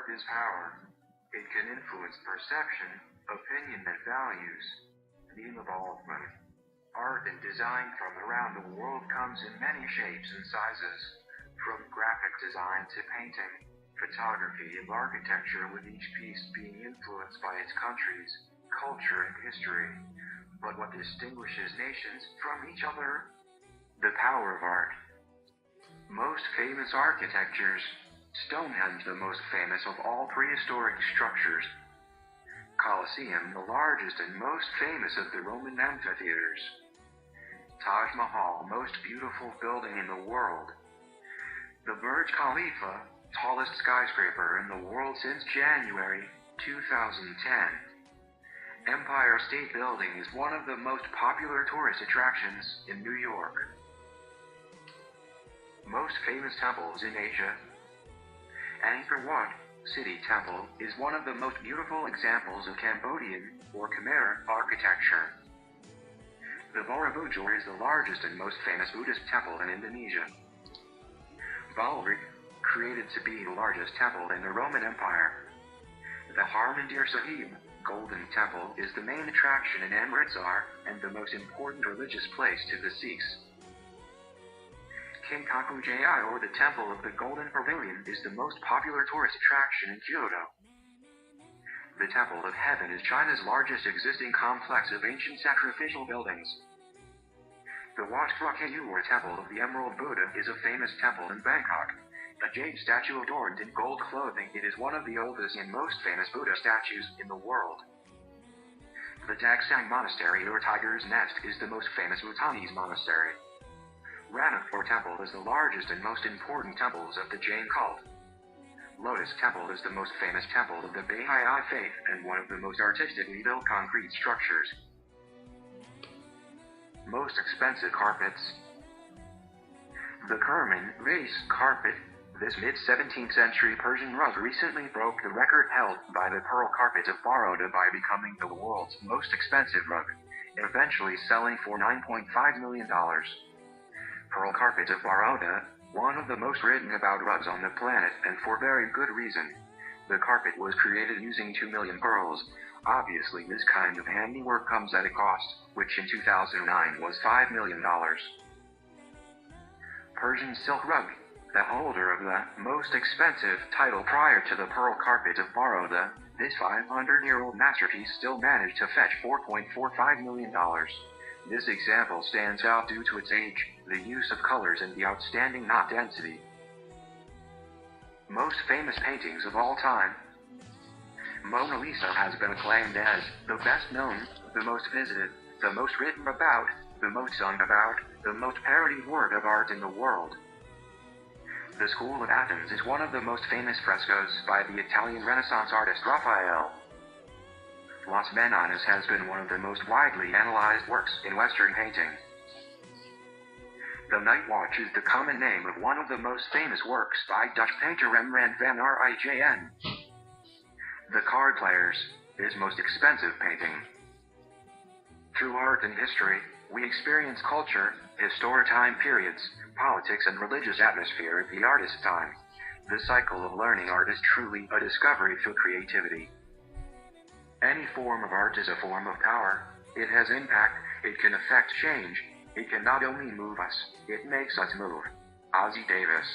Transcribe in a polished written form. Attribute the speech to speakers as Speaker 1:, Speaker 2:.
Speaker 1: Art is power. It can influence perception, opinion, and values. The involvement. Art and design from around the world comes in many shapes and sizes, from graphic design to painting, photography, and architecture, with each piece being influenced by its country's culture and history. But what distinguishes nations from each other? The power of art. Most famous architectures. Stonehenge, the most famous of all prehistoric structures. Colosseum, the largest and most famous of the Roman amphitheaters. Taj Mahal, most beautiful building in the world. The Burj Khalifa, tallest skyscraper in the world since January 2010. Empire State Building is one of the most popular tourist attractions in New York. Most famous temples in Asia. Angkor Wat City Temple is one of the most beautiful examples of Cambodian or Khmer architecture. The Borobudur is the largest and most famous Buddhist temple in Indonesia. Balrik, created to be the largest temple in the Roman Empire. The Harmandir Sahib Golden Temple is the main attraction in Amritsar and the most important religious place to the Sikhs. King Kakujai, or the Temple of the Golden Pavilion, is the most popular tourist attraction in Kyoto. The Temple of Heaven is China's largest existing complex of ancient sacrificial buildings. The Wat Phra Kaew, or Temple of the Emerald Buddha, is a famous temple in Bangkok. A jade statue adorned in gold clothing, it is one of the oldest and most famous Buddha statues in the world. The Taksang Monastery, or Tiger's Nest, is the most famous Bhutanese monastery. Ranthambore Temple is the largest and most important temples of the Jain cult. Lotus Temple is the most famous temple of the Baha'i faith and one of the most artistically built concrete structures. Most expensive carpets. The Kerman Vase carpet. This mid-17th century Persian rug recently broke the record held by the pearl carpet of Baroda by becoming the world's most expensive rug, eventually selling for $9.5 million. Pearl carpet of Baroda, one of the most written about rugs on the planet, and for very good reason. The carpet was created using 2 million pearls. Obviously, this kind of handiwork comes at a cost, which in 2009 was $5 million. Persian silk rug. The holder of the most expensive title prior to the pearl carpet of Baroda, this 500-year-old masterpiece still managed to fetch $4.45 million. This example stands out due to its age, the use of colors, and the outstanding knot density. Most famous paintings of all time. Mona Lisa has been acclaimed as the best known, the most visited, the most written about, the most sung about, the most parodied work of art in the world. The School of Athens is one of the most famous frescoes by the Italian Renaissance artist Raphael. Las Meninas has been one of the most widely analyzed works in Western painting. The Night Watch is the common name of one of the most famous works by Dutch painter Rembrandt van Rijn. The Card Players, his most expensive painting. Through art and history, we experience culture, historic time periods, politics, and religious atmosphere of the artist's time. The cycle of learning art is truly a discovery through creativity. Any form of art is a form of power. It has impact, it can affect change, it can not only move us, it makes us move. Ozzie Davis.